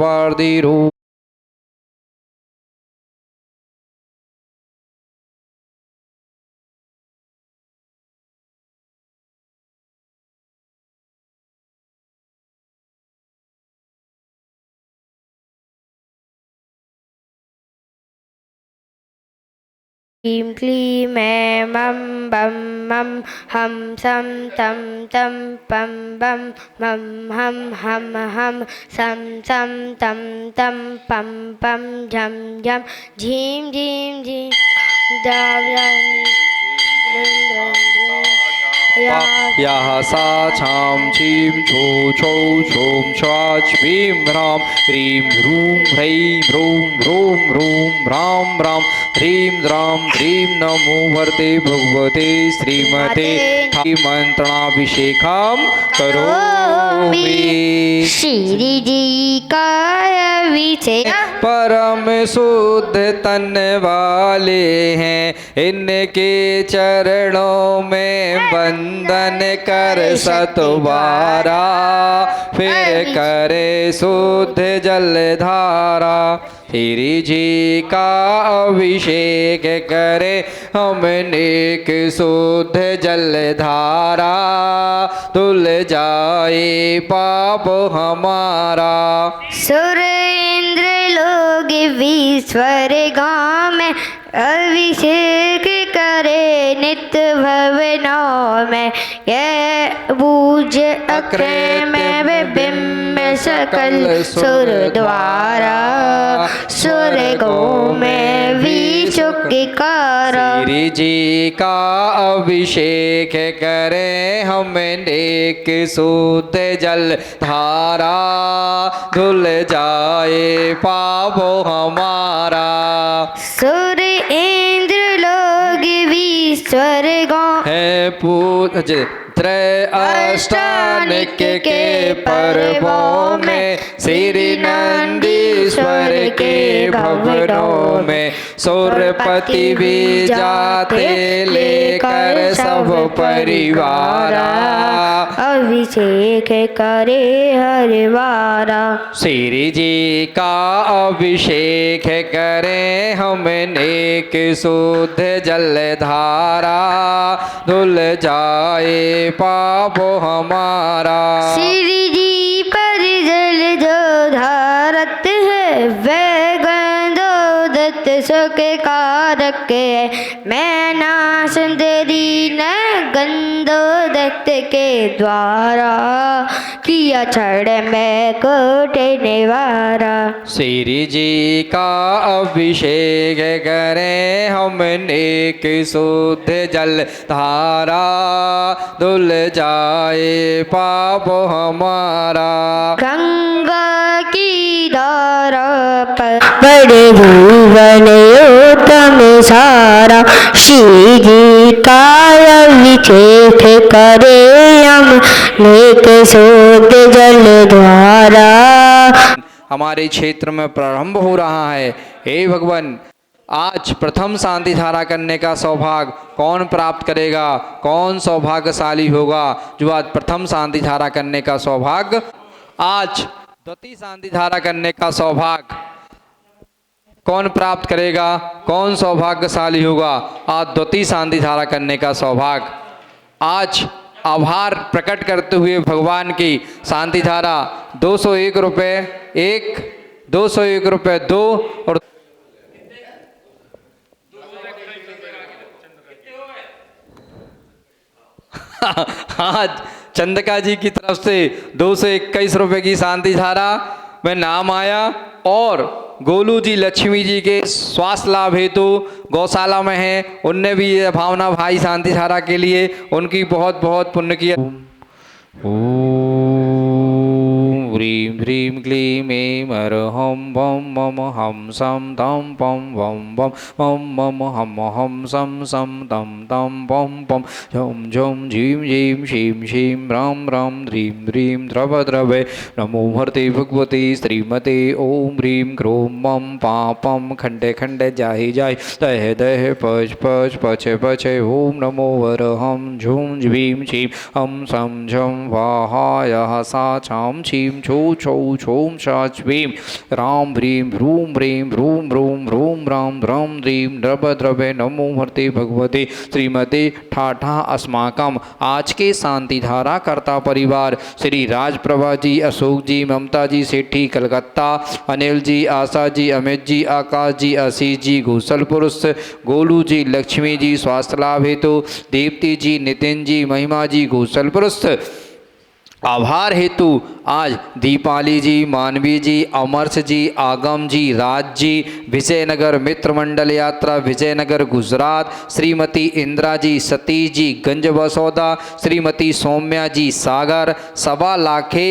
सर्वार्थिरूप क्लीं क्लीं ऐं मं बं मं हं सं तं तं पं बं मं हं हं हं सं सं तं तं पं पं झं झं झीं झीं झीं यः सा छां छीं छो छौ छौं छ्वाच ह्रीं ह्रां ह्रीं ह्रूं ह्रैं ह्रूं ह्रूं ह्रूं ह्रां ह्रां ह्रीं ह्रां ह्रीं नमो वर्ते भगवते श्रीमते मंत्रणाभिषेकं करोमि। श्री जी का अभिषेक परम शुद्ध तन वाले हैं, इनके चरणों में वंदन कर सतबारा, फिर करे शुद्ध जलधारा। श्री जी का अभिषेक करे हम नेक शुद्ध जलधारा, धुल जाए पाप हमारा। सुर इंद्र लोग विश्वर गाँव में अभिषेक करे नित्य भवनों में, यह बूझ अक्रे में बिंब सकल सुर द्वारा, स्वर्गों में विचुकिकार। श्री जी का अभिषेक करे हम नेक शुद्ध जल धारा, धुल जाए पाप हमारा। सुर इंद्र लोग विश्वर गाँव है त्रय अष्टानिक के पर्वों में, श्री नंदीश्वर के भवनों में, सुरपति भी जाते लेकर सब परिवारा, अभिषेक करे हर बारा। श्री जी का अभिषेक करें हम नेक शुद्ध जलधारा, धुल जाए पाप हमारा। श्री जी पर जल जो धारत है, वह गंधोदत सुख कारक है। मैं ना सुंदरी न गंधोदत के द्वारा, किया छड़ में कोट निवारा। श्री जी का अभिषेक करें हम नेक शुद्ध जल धारा, धुल जाए पाप हमारा। गंगा की धारा पर बड़े भुवन उत्तम सारा, श्री जी का अभिषेक करे हम नेक शुद्ध जल द्वारा। हमारे क्षेत्र में प्रारंभ हो रहा है। हे भगवान, आज प्रथम शांति धारा करने का सौभाग्य कौन प्राप्त करेगा? कौन सौभाग्यशाली होगा जो आज प्रथम शांति धारा करने का सौभाग्य, आज द्वितीय शांति धारा करने का सौभाग्य कौन प्राप्त करेगा? कौन सौभाग्यशाली होगा आज द्वितीय शांति धारा करने का सौभाग्य? आज आभार प्रकट करते हुए भगवान की शांति धारा 201 रुपये एक, 201 रुपये दो और आज चंद्रिका जी की तरफ से 221 रुपये की शांति धारा में नाम आया, और गोलू जी लक्ष्मी जी के स्वास्थ्य लाभ हेतु गौशाला में हैं, उनने भी ये भावना भाई शांति धारा के लिए उनकी बहुत बहुत पुण्य किया। ह्रीं ह्रीं क्लीं ऐं अरहं बं मम हं सं तं पं वं वं मं मम हं हं सं सं तं तं पं पं झं झं झीं झीं शीं शीं रां रां ह्रीं ह्रीं द्रव द्रवे नमो हरते भगवते श्रीमते ॐ ह्रीं क्रों मं पापं खण्डे खण्डे जाहि जाहि दह दह पच पच पचे पचे ॐ नमो वरहं झूं झीं शीं हं सं झं वाहायः सा छां छीं छो छौ छौं छा छ्वीं राम ह्रीं ह्रूं ह्रीं ह्रूं ह्रूं ह्रूं राम राम ह्रीं द्रव द्रवे नमो हरते भगवते श्रीमते ठाठा अस्माकम। आज के शांति धारा कर्ता परिवार श्री राजप्रभा जी, अशोक जी, ममता जी सेठी कलकत्ता, अनिल जी, आशा जी, अमित जी, आकाश जी, आशीष जी घोसलपुर, गोलू जी, लक्ष्मी जी स्वास्थ्य लाभ हेतु, दीप्ति जी, नितिन जी, महिमा जी घोसलपुर, आभार हेतु आज दीपाली जी, मानवी जी, अमरस जी, आगम जी, राज जी, विजयनगर मित्र मंडल यात्रा विजयनगर गुजरात, श्रीमती इंदिरा जी, सतीश जी गंज बसौदा, श्रीमती सौम्या जी सागर, सवा लाखे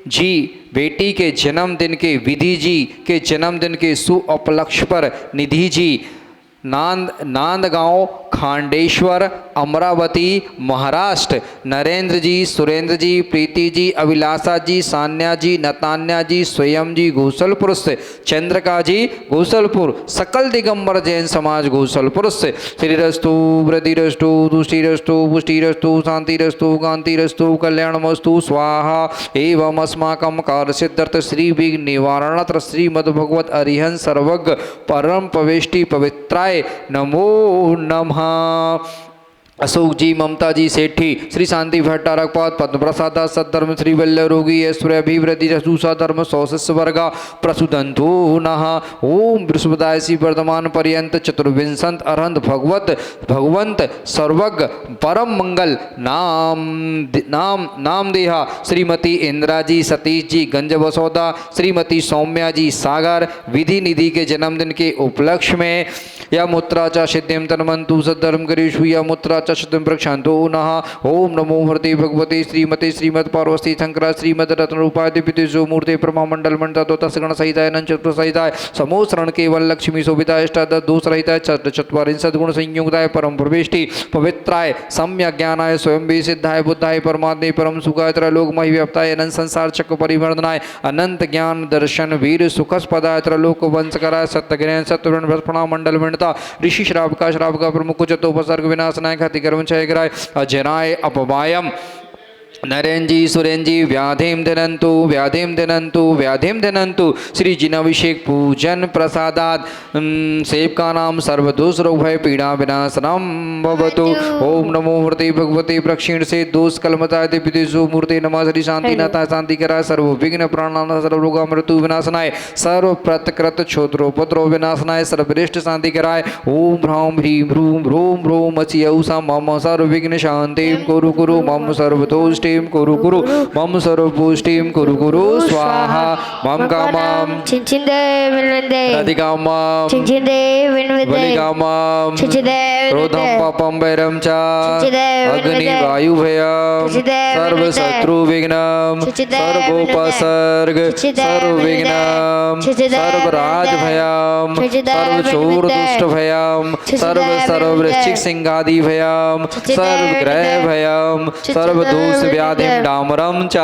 जी बेटी के जन्मदिन के विधि जी के जन्मदिन के सुउपलक्ष्य पर निधि जी नांदगांव खांडेश्वर अमरावती महाराष्ट्र, नरेंद्र जी, सुरेंद्र जी, प्रीति जी, अभिलाषा जी, सान्या जी, नतान्या जी, स्वयं जी घोसलपुर से, चंद्रका जी घोसलपुर, सकल दिगंबर जैन समाज घोसलपुर से। श्रीरस्तु वृद्धिरस्तु तुष्टिरस्तु पुष्टिरस्तु शांतिरस्तु कांतिरस्तु कल्याणमस्तु स्वाहा। एवं अस्माकं कार्य सिद्ध्यर्थ श्री विघ्न निवारणार्थ श्रीमद्भगवत अरिहंत सर्वज्ञ परम पवेष्टि पवित्राय नमो नमः। अशोक जी, ममता जी सेठी, श्री शांति भट्टारकपात पद्म प्रसाद सद्धर्म श्री वल्लभ रोगी ऐश्वर्य अभिवृद्धि रसूसा धर्म सौशिष्य वर्गा प्रसुदंतु नः। ओम बृहस्पतिवार सी वर्धमान पर्यंत चतुर्विंशंत अरहंत भगवंत सर्वज्ञ परम मंगल नाम देहा श्रीमती इंदिरा जी, सतीश जी गंज बसौदा, श्रीमती सौम्या जी सागर विधि निधि के जन्मदिन के उपलक्ष्य में या मुद्राचा सिद्धिम तन्मंतु सद्धर्म करेशु या मुद्रा चतुर्दम प्रक्षांतो नः। ओम नमो हरते भगवते श्रीमते श्रीमद पार्वती शंकरा श्रीमद रत्न रूपाय दिव्यतेजो मूर्ते प्रमामंडल मंडल दत्तगण सहिताय नंचत्र सहिताय समोसरण केवल लक्ष्मी शोभिताय अष्टादश दोष रहिताय चत्वारिंशत् गुण संयुक्ताय परम प्रवेष्टि पवित्राय सम्यक ज्ञानाय स्वयं सिद्धाय बुद्धाय परमात्मे परम सुखाय त्रैलोक महिव्याप्ताय अनंत संसार चक्र परिवर्धनाय अनंत ज्ञान दर्शन वीर सुखस्पदाय त्रैलोक वंशकराय सत्यज्ञान सत्यवर्ण प्रणाम मंडल मंडता ऋषि श्राव का प्रमुख चतुपसर्ग विनाशनाय कर्म क्षयग्राय अजराय अपवायम। नरेंद्र जी, सुरेंद्र जी व्याधिम धनंतु श्री जिनाभिषेक पूजन प्रसादात सेव का नाम सर्वदोष रोग भय पीड़ा विनाशनम भवतु। ओम नमो हरते भगवते प्रक्षीण से दोष कलमताय दिव्यतेजो मूर्ते नमः श्री शांति नाथाय शांति कराय सर्व विघ्न प्राणानाय सर्व रोग मृत्यु विनाशनाय सर्व प्रतकृत क्षोत्रोपद्रव विनाशनाय सर्वश्रेष्ठ शांति कराय। ओम ह्रां ह्रीं ह्रूं ह्रूं ह्रूं अचियौसा मम सर्व विघ्न शांतिं कुरु कुरु मम सर्वतोष्टिं कुरु कुरु मम सर्वपुष्टिं कुरु कुरु स्वाहा। मम कामं चिंचिंदे विनवंदे अधिकामं चिंचिंदे विनवंदे बलिकामं चिंचिंदे क्रोधं पापं वैरं च अग्नि वायु भयं सर्व शत्रु विघ्नं सर्वोपसर्ग सर्व विघ्नं सर्व राज भयं सर्व चोर दुष्ट भयं सर्व वृश्चिक सिंहादि भयं सर्व ग्रह भयं सर्व दोष व्याधिं डामरं च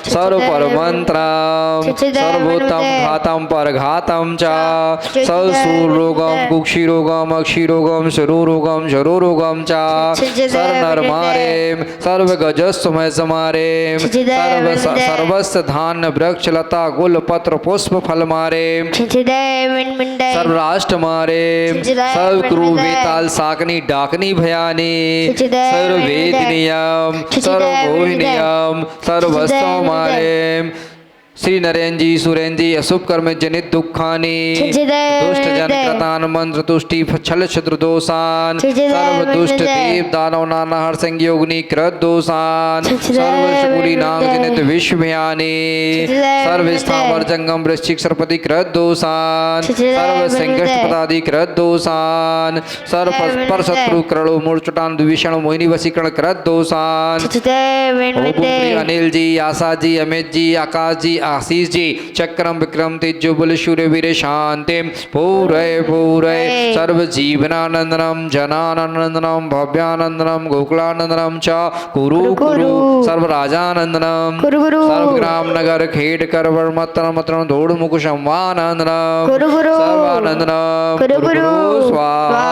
सर्व परमंत्रं सर्वोत्तम घातं परघातं च सर्वशूलरोगं कुक्षिरोगं अक्षिरोगं शरोरोगं शरोरोगं च सर्वनरमारें सर्वगजस्वमय समारें सर्वस्य धान्य वृक्ष लता गुल पत्र पुष्प फल मारें सर्वराष्ट्र मारें सर्व क्रू वेताल साकनी डाकनी भयानी सर्व वेदनियम सर्व मोहिनियम सर्वस्व मारें। श्री नरेंद्र जी, सुरेंद्र जी अशुभ कर्म जनित दुखानि दुष्ट जन कृतान मंत्र तुष्टि छल क्षुद्र दोषान सर्व दुष्ट देव दानव नाना हर संयोगनी कृत दोषान सर्व शकुली नाग जनित विश्व भयानि सर्व स्थावर जंगम वृश्चिक सरपति कृत दोषान सर्व संकष्ट पदादि कृत दोषान सर्व पर शत्रु करणो मूर्छटान द्विषण मोहिनी वशीकरण कृत दोषान। अनिल जी, आशा जी, अमित जी, आकाश जी, आशीष जी चक्रम विक्रम तेजोबल सूर्य वीर शांतिम पूरय सर्व जीवनानंदनम जनानंदनम भव्यानंदनम गोकुलानंदनम च कुरु कुरु सर्व राजानंदनम सर्व ग्राम नगर खेड कर वर्मतन मतन धोड़ मुख संवानंदनम सर्वानंदनम कुरु स्वाहा।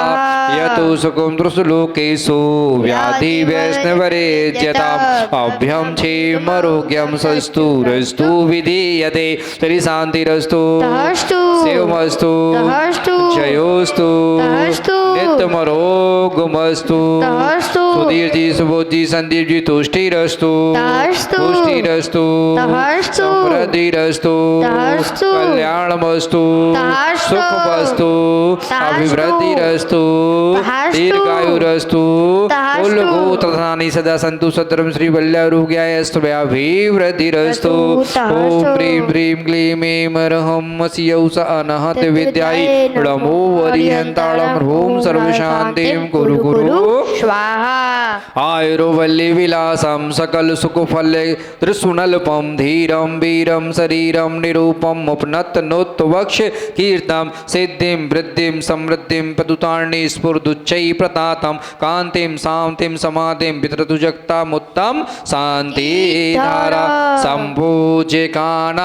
यतु सुकुम त्रुसलोकेषु व्याधि वैष्णवरेज्यताम अभ्यम क्षेमरोग्यम सस्तु रस्तु विधीयते। श्री शांतिरस्तु तहस्तु शिवमस्तु तहस्तु जयोस्तु तहस्तु नित्यमरोगमस्तु। तहस्तु सुधीर जी सुबोध जी संदीप जी तुष्टिरस्तु तहस्तु पुष्टिरस्तु तहस्तु समृद्धिरस्तु तहस्तु कल्याणमस्तु तहस्तु सुखमस्तु तहस्तु अभिवृद्धिरस्तु तहस्तु दीर्घायुरस्तु तहस्तु कुलगोत्रधानी सदा सन्तु सत्रम श्री वल्लभरुग्यायस्तु अभिवृद्धिरस्तु। तहस्तु ओम ह्रीं ह्रीं क्लीं ऐं ह्रं स्यौ स अनहत विद्यायै नमो वरिहन्तालं ह्रूं सर्वशान्तिं कुरु कुरु स्वाहा। आयुर्वल्ली विलासं सकल सुखफल त्रिसुनल्पं धीरं वीरं शरीरं निरूपं उपनत वक्ष कीर्तं सिद्धिं वृद्धिं समृद्धिं पदुतार्णी स्फुर्दुच्चै प्रतातं कान्तिं शान्तिं समाधिं वितरतु जगतामुत्तम शान्ति धारा सम्पूज्यकानां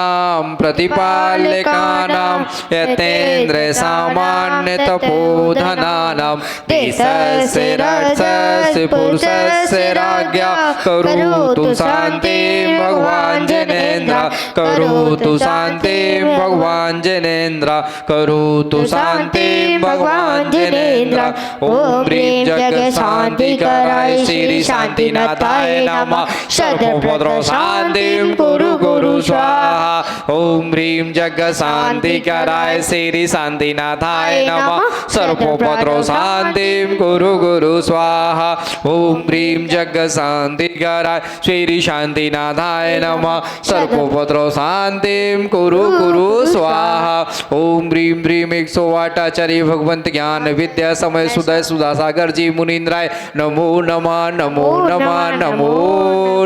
प्रतिपालकानां यतेन्द्र सामान्य तपोधनानां देशस्य रक्षस्य पुरुषस्य राज्ञा करोतु शान्तिं भगवान् जनेन्द्र करोतु शान्तिं भगवान् जनेन्द्र करोतु शान्तिं भगवान् जनेन्द्र। ओम ह्रीं जग शान्तिकराय श्री शान्तिनाथाय नमः सर्वभद्रो शान्तिं कुरु कुरु स्वाहा। ओम ह्रीं जग शान्तिकराय श्री शान्तिनाथाय नमः सर्वभद्रो शान्तिं कुरु कुरु स्वाहा। ओम ह्रीं जग शान्तिकराय श्री शान्तिनाथाय नमः सर्वभद्रो शान्तिं कुरु कुरु स्वाहा। ओम ह्रीं ह्रीं 108 आचार्य भगवंत ज्ञान विद्या समय सुदय सुधा सागर जी मुनीन्द्राय नमो नमः नमो नमः नमो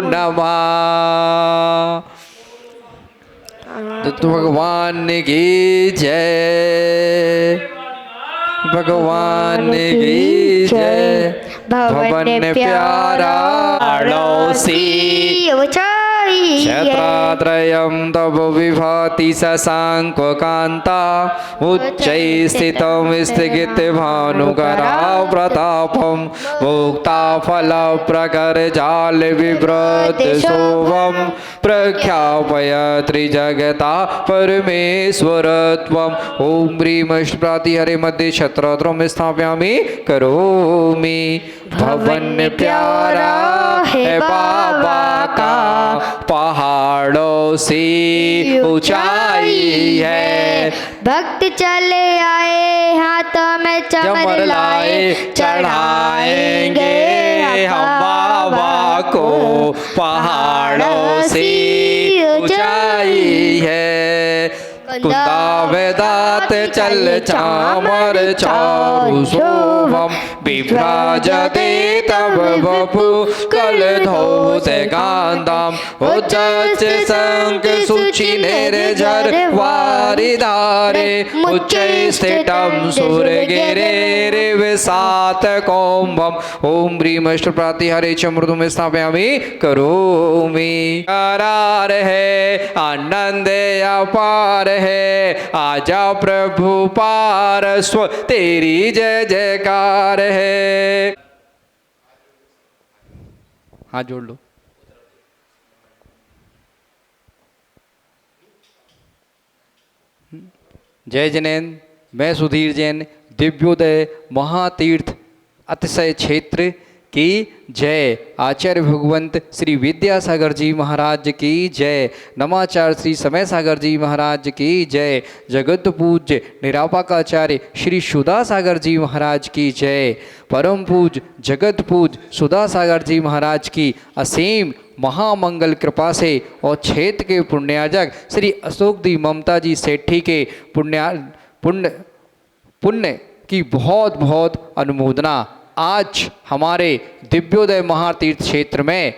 नमः। दत्त भगवान की जय भगवान की जय। भवन प्यारा अड़ोसी क्षत्रात्रयं तव विभाति शशाङ्ककान्ता उच्चैः स्थितं स्थगित भानुकरा प्रतापं मुक्ताफलप्रकर जाल विव्रत शोभं प्रख्यापय त्रिजगता परमेश्वरत्वम्। ॐ ह्रीं प्रातिहरे मध्ये क्षत्रत्रं स्थापयामि करोमि। भवन प्यारा है बाबा का पहाड़ों से ऊंचाई है। भक्त चले आए हाथों में चमर लाए चढ़ाएंगे हम बाबा को पहाड़ों से ऊंचाई है। कुंदा वेदात चल चामर चारु शोभम विभ्राजते तब बपु कल धोते कांताम उच्च शंख सुचि निर्जर वारिधारे उच्च स्थितम सूर्यगिरे विसात कौम्बम। ओम ह्रीं प्रातिहरे च मृदुम स्थापयामि करोमि। करार है आनंद अपार है आजा प्रभु पारस्व तेरी जय जयकार है। हाथ जोड़ लो। जय जैन। मैं सुधीर जैन दिव्योदय महातीर्थ अतिशय क्षेत्र की जय। आचार्य भगवंत श्री विद्यासागर जी महाराज की जय। नमाचार्य श्री समय सागर जी महाराज की जय। जगत पूज्य निरापकाचार्य श्री सुधा सागर जी महाराज की जय। परम पूज्य जगत पूज्य सुधा सागर जी महाराज की असीम महामंगल कृपा से और क्षेत्र के पुण्याजक श्री अशोक दी ममता जी सेठी के पुण्य की बहुत बहुत अनुमोदना। आज हमारे दिव्योदय महातीर्थ क्षेत्र में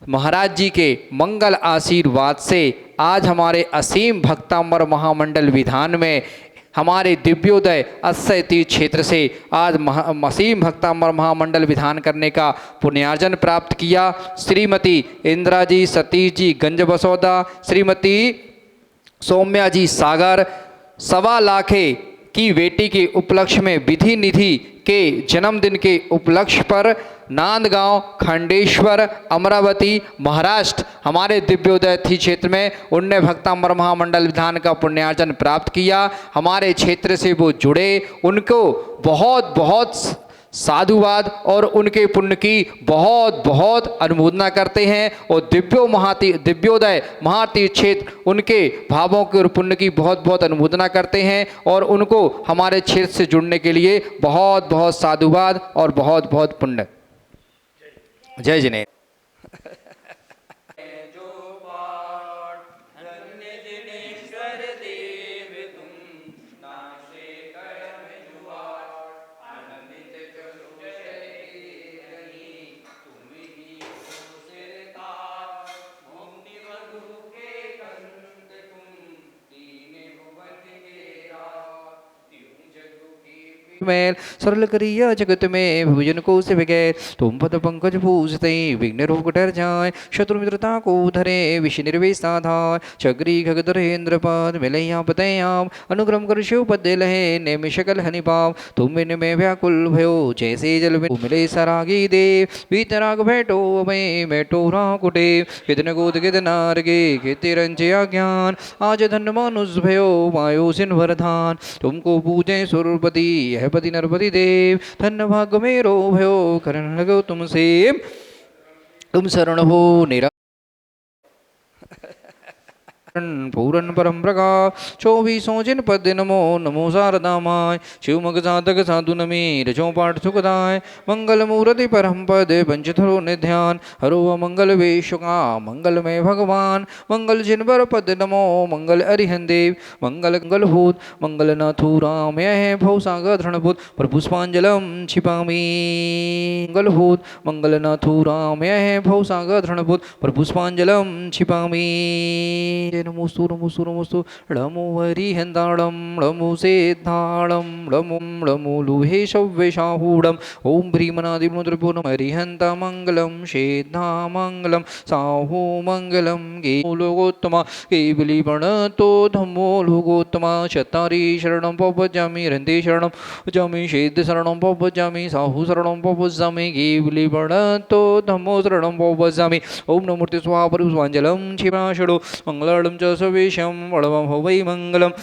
महाराज जी के मंगल आशीर्वाद से आज हमारे असीम भक्तांबर महामंडल विधान में हमारे दिव्योदय अक्षय तीर्थ क्षेत्र से आज असीम भक्तांबर महामंडल विधान करने का पुण्यार्जन प्राप्त किया। श्रीमती इंदिरा जी सतीश जी गंज बसौदा, श्रीमती सौम्या जी सागर 1.25 लाख की बेटी के उपलक्ष्य में विधि निधि के जन्मदिन के उपलक्ष्य पर नांदगांव, खंडेश्वर, अमरावती, महाराष्ट्र हमारे दिव्योदय थी क्षेत्र में उनने भक्तांबर महामंडल विधान का पुण्यार्जन प्राप्त किया। हमारे क्षेत्र से वो जुड़े, उनको बहुत बहुत साधुवाद और उनके पुण्य की बहुत बहुत अनुमोदना करते हैं और दिव्योदय महातीर्थ क्षेत्र उनके भावों के और पुण्य की बहुत बहुत अनुमोदना करते हैं और उनको हमारे क्षेत्र से जुड़ने के लिए बहुत बहुत साधुवाद और बहुत बहुत पुण्य। जय जिनेन्द्र। मैल सरल करिया जगत में भजन को से बगैर तुम पद पंकज पूजते विघ्न रोग डर जाए शत्रु मित्रता को धरे विष निर्वेश साधाय चक्री खगधरेन्द्र पद मिलैया पतयाम अनुक्रम कर शिव पद लहे नेमि शकल हनि पाव तुम बिन में व्याकुल भयो जैसे जल में मिले सरागी देव बीतराग बैठो मैं बैठो राकुटे कितन गोद कित नारगे कित रंजया ज्ञान आज धन मानुष भयो मायो सिन वरदान तुमको पूजे सुरपति पति नरपति देव धन्य भाग मेरो भयो करण लगो तुमसे तुम शरण हो निरा पूरन परम प्रकाश 24 जिन पद नमो नमो शारदामाय शिव मग साधक साधु नमी रजो पाठ सुखदाय मंगल मूर्ति परम पद पंचधरो निध्यान हरो मंगल वेशुका मंगल में भगवान मंगल जिन पर पद नमो मंगल अरिहन देव मंगल मंगल भूत मंगल नाथु राम यह भव सागर धरणभूत पर पुष्पांजलम छिपामी मंगल भूत मंगल नाथु राम यह भव सागर धरणभूत पर पुष्पांजलम छिपामी नमोस्तु नमोस्तु नमोस्तु ळमो हरिहन्ताणं ळमो सेद्धाणं ळमुं ळमो लुहेशव्यशाहूढम् ॐ भ्रीमनादिमुद्रपूर्णं हरिहन्तामङ्गलं शेद्धामङ्गलं साहू मङ्गलं लोकोत्तमा केवलीप्रणतो धम्मो लोकोत्तमा चत्तारि शरणं पवजामि रन्ते शरणं भजामि शेद्ध शरणं पवजामि साहू शरणं पवजामि केवलीप्रणतो धम्मो शरणं पवजामि ॐ नमोऽर्ते स्वाहा पुष्पाञ्जलं क्षिपाषडो मंगलाडं च सवेशं वडवं हो वै मङ्गलम्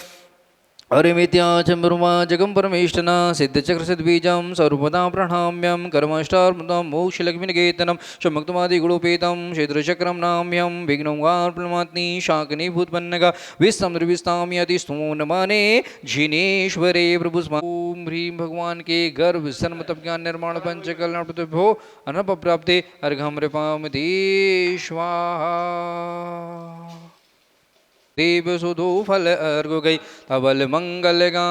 अरिमित्या चम्बरुमा जगं परमेष्टना सिद्धचक्रसिद्धबीजं सर्वदा प्रणम्यं कर्मष्टार्मुदं मोक्षलक्ष्मीनिकेतनं शमक्तमादिगुणोपेतं क्षेत्रचक्रं नाम्यं विघ्नोङ्गार्पणमात्नि शाकिनीभूतपन्नगा विस्तमृविस्ताम्यति स्तूनमाने जिनेश्वरे प्रभुस्मा ओम ह्रीं भगवान के गर्भ जन्म तप ज्ञान निर्माण पंचकल्याण प्रतिभो अनपप्राप्ते अर्घं रिपामि स्वाहा देव सुधो फल अर्घ गई तबल मंगल गा